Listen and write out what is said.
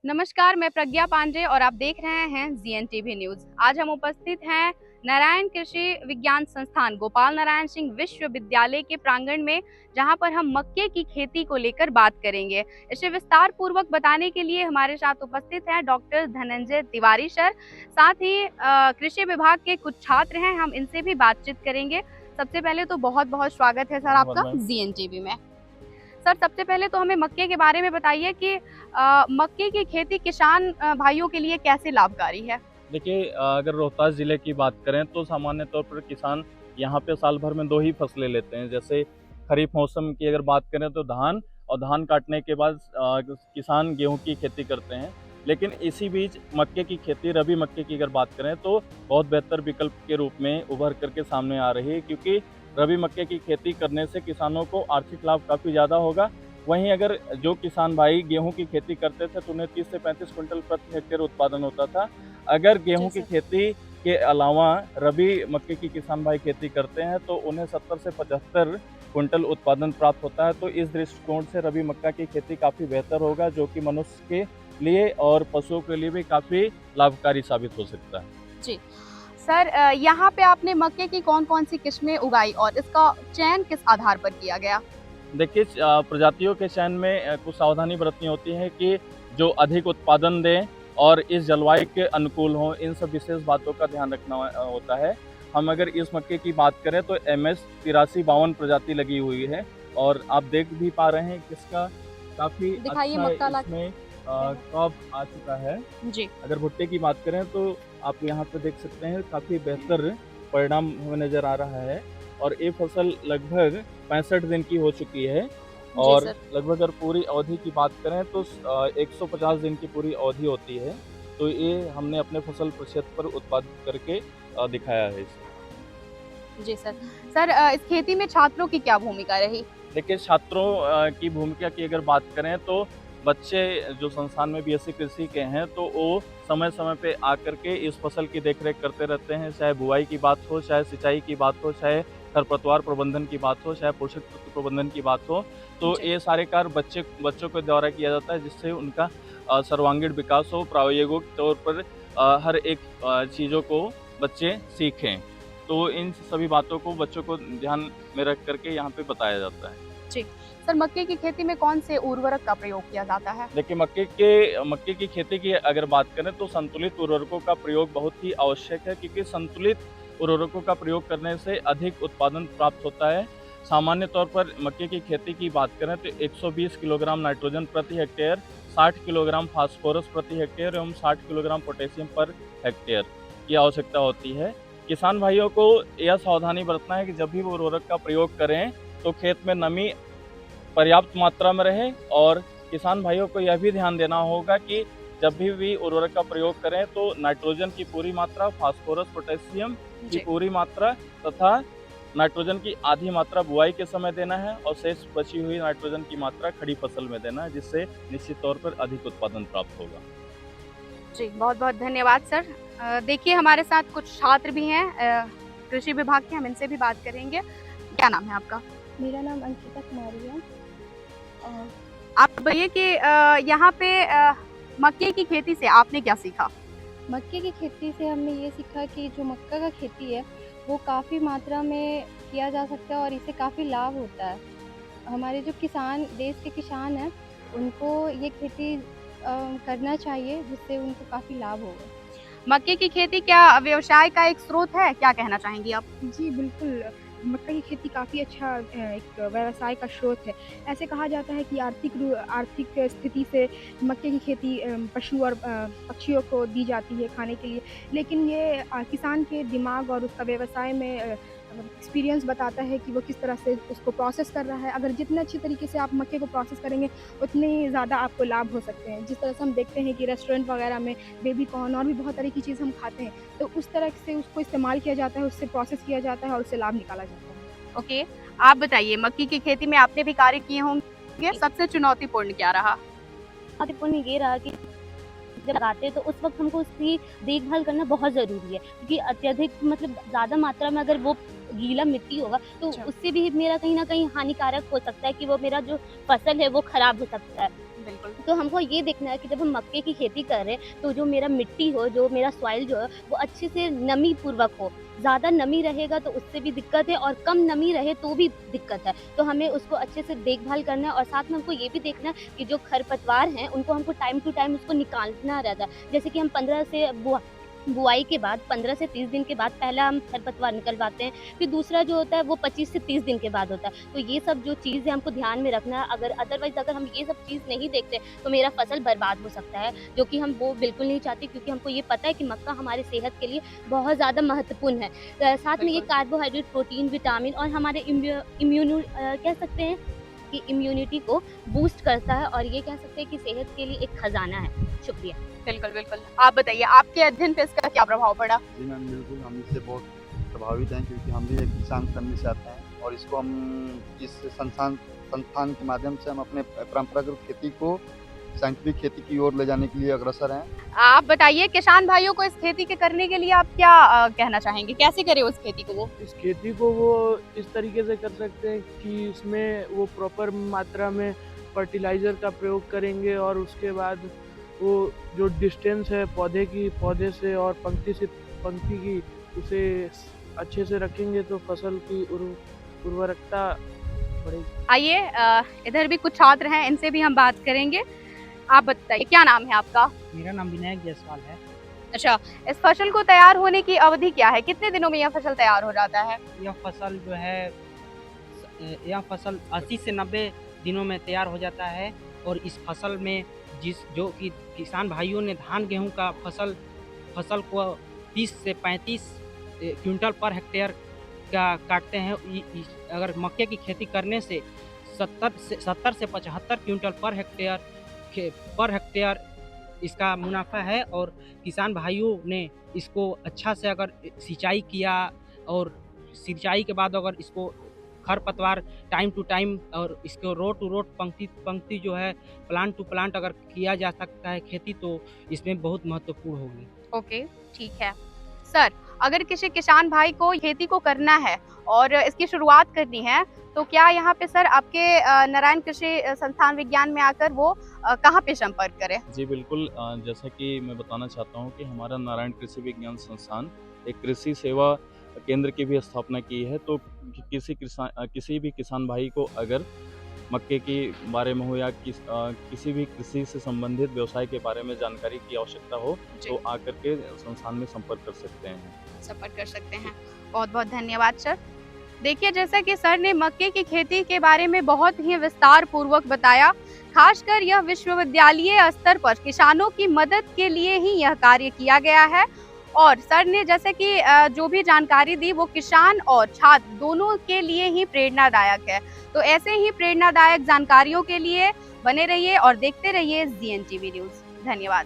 नमस्कार, मैं प्रज्ञा पांडे और आप देख रहे हैं जीएनटीवी न्यूज। आज हम उपस्थित हैं नारायण कृषि विज्ञान संस्थान गोपाल नारायण सिंह विश्वविद्यालय के प्रांगण में, जहां पर हम मक्के की खेती को लेकर बात करेंगे। इसे विस्तार पूर्वक बताने के लिए हमारे साथ उपस्थित हैं डॉक्टर धनंजय तिवारी सर, साथ ही कृषि विभाग के कुछ छात्र हैं, हम इनसे भी बातचीत करेंगे। सबसे पहले तो बहुत बहुत स्वागत है सर आपका जीएनटीवी में। सर, सबसे पहले तो हमें मक्के के बारे में बताइए कि मक्के की खेती किसान भाइयों के लिए कैसे लाभकारी है? देखिए, अगर रोहतास ज़िले की बात करें तो सामान्य तौर पर किसान यहाँ पे साल भर में 2 ही फसलें लेते हैं। जैसे खरीफ मौसम की अगर बात करें तो धान, और धान काटने के बाद किसान गेहूँ की खेती करते हैं। लेकिन इसी बीच मक्के की खेती, रबी मक्के की अगर बात करें तो बहुत बेहतर विकल्प के रूप में उभर कर के सामने आ रही है, क्योंकि रबी मक्के की खेती करने से किसानों को आर्थिक लाभ काफ़ी ज़्यादा होगा। वहीं अगर जो किसान भाई गेहूँ की खेती करते थे तो उन्हें 30 से 35 क्विंटल प्रति हेक्टेयर उत्पादन होता था। अगर गेहूँ की खेती के अलावा रबी मक्के की किसान भाई खेती करते हैं तो उन्हें 70 से 75 क्विंटल उत्पादन प्राप्त होता है। तो इस दृष्टिकोण से रबी मक्का की खेती काफ़ी बेहतर होगा, जो कि मनुष्य के लिए और पशुओं के लिए भी काफ़ी लाभकारी साबित हो सकता है। जी सर, यहाँ पे आपने मक्के की कौन-कौन सी किस्में उगाई और इसका चयन किस आधार पर किया गया? देखिए, प्रजातियों के चयन में कुछ सावधानी बरतनी होती है कि जो अधिक उत्पादन दें और इस जलवायु के अनुकूल हों, इन सब विशेष बातों का ध्यान रखना होता है। हम अगर इस मक्के की बात करें तो MS 8352 प्रजाति लगी हुई है, और आप देख भी पा रहे हैं कि इसका काफ़ी दिखाइए अच्छा मक्का इसमें क्रॉप आ चुका है। जी। अगर भुट्टे की बात करें तो आप यहाँ पे देख सकते हैं काफ़ी बेहतर परिणाम हमें नज़र आ रहा है, और ये फसल लगभग 65 दिन की हो चुकी है। जी और सर। लगभग अगर पूरी अवधि की बात करें तो 150 दिन की पूरी अवधि होती है। तो ये हमने अपने फसल प्रक्षेत्र पर उत्पादित करके दिखाया है इसे। जी सर। सर, इस खेती में छात्रों की क्या भूमिका रही? देखिए, छात्रों की भूमिका की अगर बात करें तो बच्चे जो संस्थान में BSc कृषि के हैं तो वो समय-समय पे आकर के इस फसल की देखरेख करते रहते हैं। चाहे बुआई की बात हो, चाहे सिंचाई की बात हो, चाहे खरपतवार प्रबंधन की बात हो, चाहे पोषक तत्व प्रबंधन की बात हो। तो जी। ये सारे कार्य बच्चों के द्वारा किया जाता है, जिससे उनका सर्वांगीण विकास हो, प्रायोगिक तौर पर हर एक चीज़ों को बच्चे सीखें। तो इन सभी बातों को बच्चों को ध्यान में रख कर के यहाँ पे बताया जाता है। जी। सर, मक्के की खेती में कौन से उर्वरक का प्रयोग किया जाता है? देखिए, मक्के की खेती की अगर बात करें तो संतुलित उर्वरकों का प्रयोग बहुत ही आवश्यक है, क्योंकि संतुलित उर्वरकों का प्रयोग करने से अधिक उत्पादन प्राप्त होता है। सामान्य तौर पर मक्के की खेती की बात करें तो 120 किलोग्राम नाइट्रोजन प्रति हेक्टेयर, 60 किलोग्राम फास्फोरस प्रति हेक्टेयर एवं 60 किलोग्राम पोटेशियम पर हेक्टेयर की आवश्यकता होती है। किसान भाइयों को यह सावधानी बरतना है कि जब भी वो उर्वरक का प्रयोग करें तो खेत में नमी पर्याप्त मात्रा में रहे, और किसान भाइयों को यह भी ध्यान देना होगा कि जब भी उर्वरक का प्रयोग करें तो नाइट्रोजन की पूरी मात्रा, फास्फोरस, पोटेशियम की जी। पूरी मात्रा तथा नाइट्रोजन की आधी मात्रा बुआई के समय देना है, और शेष बची हुई नाइट्रोजन की मात्रा खड़ी फसल में देना है, जिससे निश्चित तौर पर अधिक उत्पादन प्राप्त होगा। जी, बहुत-बहुत धन्यवाद सर। देखिए, हमारे साथ कुछ छात्र भी हैं कृषि विभाग के, हम इनसे भी बात करेंगे। क्या नाम है आपका? मेरा नाम अंकिता कुमारी है। आप बताइए कि यहाँ पे मक्के की खेती से आपने क्या सीखा? मक्के की खेती से हमने ये सीखा कि जो मक्का का खेती है, वो काफ़ी मात्रा में किया जा सकता है और इससे काफ़ी लाभ होता है। हमारे जो किसान देश के किसान हैं, उनको ये खेती करना चाहिए, जिससे उनको काफ़ी लाभ होगा। मक्के की खेती क्या व्यवसाय का एक स्रोत है? क्या कहना चाहेंगी आप? जी, बिल्कुल। मक्का की खेती काफ़ी अच्छा एक व्यवसाय का स्रोत है। ऐसे कहा जाता है कि आर्थिक स्थिति से मक्के की खेती पशु और पक्षियों को दी जाती है खाने के लिए। लेकिन ये किसान के दिमाग और उसका व्यवसाय में एक्सपीरियंस बताता है कि वो किस तरह से उसको प्रोसेस कर रहा है। अगर जितने अच्छे तरीके से आप मक्के को प्रोसेस करेंगे, उतने ज़्यादा आपको लाभ हो सकते हैं। जिस तरह से हम देखते हैं कि रेस्टोरेंट वगैरह में बेबी कॉर्न और भी बहुत तरह की चीज़ हम खाते हैं, तो उस तरह से उसको इस्तेमाल किया जाता है, उससे प्रोसेस किया जाता है और उससे लाभ निकाला जाता है। ओके, आप बताइए, मक्के की खेती में आपने भी कार्य किए होंगे, सबसे चुनौतीपूर्ण क्या रहा? चुनौतीपूर्ण ये रहा कि जब लगाते हैं तो उस वक़्त हमको उसकी देखभाल करना बहुत ज़रूरी है, क्योंकि अत्यधिक मतलब ज़्यादा मात्रा में अगर वो गीला मिट्टी होगा तो अच्छा। उससे भी मेरा कहीं न कहीं हानिकारक हो सकता है कि वो मेरा जो फसल है वो ख़राब हो सकता है। बिल्कुल। तो हमको ये देखना है कि जब हम मक्के की खेती कर रहे हैं तो जो मेरा मिट्टी हो, जो मेरा सॉइल जो है वो अच्छे से नमी पूर्वक हो। ज़्यादा नमी रहेगा तो उससे भी दिक्कत है और कम नमी रहे तो भी दिक्कत है। तो हमें उसको अच्छे से देखभाल करना है और साथ में हमको ये भी देखना है कि जो खरपतवार हैं उनको हमको टाइम टू टाइम उसको निकालना रहता है। जैसे कि हम 15 से बुआई के बाद 15 से 30 दिन के बाद पहला हम खरपतवार निकलवाते हैं, फिर दूसरा जो होता है वो 25 से 30 दिन के बाद होता है। तो ये सब जो चीज़ है हमको ध्यान में रखना है, अगर अदरवाइज़ अगर हम ये सब चीज़ नहीं देखते तो मेरा फसल बर्बाद हो सकता है, जो कि हम वो बिल्कुल नहीं चाहते क्योंकि हमको ये पता है कि मक्का हमारी सेहत के लिए बहुत ज़्यादा महत्वपूर्ण है। साथ में ये बिल्कुल। कार्बोहाइड्रेट, प्रोटीन, विटामिन और हमारे कह सकते हैं कि इम्यूनिटी को बूस्ट करता है और ये कह सकते हैं कि सेहत के लिए एक खजाना है। शुक्रिया। बिल्कुल, बिल्कुल। आप बताइए आपके अध्ययन पे इसका क्या प्रभाव पड़ा? जी मैम, बिल्कुल हम इससे बहुत प्रभावित हैं क्योंकि हम भी एक किसान फैमिली से आते हैं और इसको हम इस संस्थान के माध्यम से हम अपने परंपरागत खेती को साइंटिफिक खेती की ओर ले जाने के लिए अग्रसर हैं। आप बताइए किसान भाइयों को इस खेती के करने के लिए आप क्या कहना चाहेंगे? कैसे करें उस खेती को वो? इस खेती को वो इस तरीके से कर सकते हैं कि इसमें वो प्रॉपर मात्रा में फर्टिलाइज़र का प्रयोग करेंगे और उसके बाद वो जो डिस्टेंस है पौधे से और पंक्ति से पंक्ति की उसे अच्छे से रखेंगे तो फसल की उर्वरकता बढ़ेगी। आइए इधर भी कुछ छात्र हैं, इनसे भी हम बात करेंगे। आप बताइए क्या नाम है आपका? मेरा नाम विनायक जायसवाल है। अच्छा, इस फसल को तैयार होने की अवधि क्या है? कितने दिनों में यह फसल तैयार हो जाता है? यह फसल जो है यह फसल 80 से 90 दिनों में तैयार हो जाता है और इस फसल में जो कि किसान भाइयों ने धान गेहूं का फसल को 30 से 35 क्विंटल पर हेक्टेयर का काटते हैं। अगर मक्के की खेती करने से 70 से 75 क्विंटल पर हेक्टेयर इसका मुनाफा है और किसान भाइयों ने इसको अच्छा से अगर सिंचाई किया और सिंचाई के बाद अगर इसको खरपतवार टाइम टू टाइम और इसको रो टू रो पंक्ति जो है प्लांट टू प्लांट अगर किया जा सकता है खेती तो इसमें बहुत महत्वपूर्ण होगी। ओके, ठीक है। सर, अगर किसी किसान भाई को खेती को करना है और इसकी शुरुआत करनी है तो क्या यहाँ पे सर आपके नारायण कृषि संस्थान विज्ञान में आकर वो कहाँ पे संपर्क करें? जी बिल्कुल, जैसा कि मैं बताना चाहता हूँ कि हमारा नारायण कृषि विज्ञान संस्थान एक कृषि सेवा केंद्र की भी स्थापना की है। तो किसी भी किसान भाई को अगर मक्के के बारे में हो या किसी भी कृषि से संबंधित व्यवसाय के बारे में जानकारी की आवश्यकता हो तो आकर के संस्थान में संपर्क कर सकते हैं। बहुत बहुत धन्यवाद सर। देखिए, जैसा कि सर ने मक्के की खेती के बारे में बहुत ही विस्तार पूर्वक बताया, खासकर यह विश्वविद्यालय स्तर पर किसानों की मदद के लिए ही यह कार्य किया गया है और सर ने जैसे कि जो भी जानकारी दी वो किसान और छात्र दोनों के लिए ही प्रेरणादायक है। तो ऐसे ही प्रेरणादायक जानकारियों के लिए बने रहिए और देखते रहिए ZNTV न्यूज़। धन्यवाद।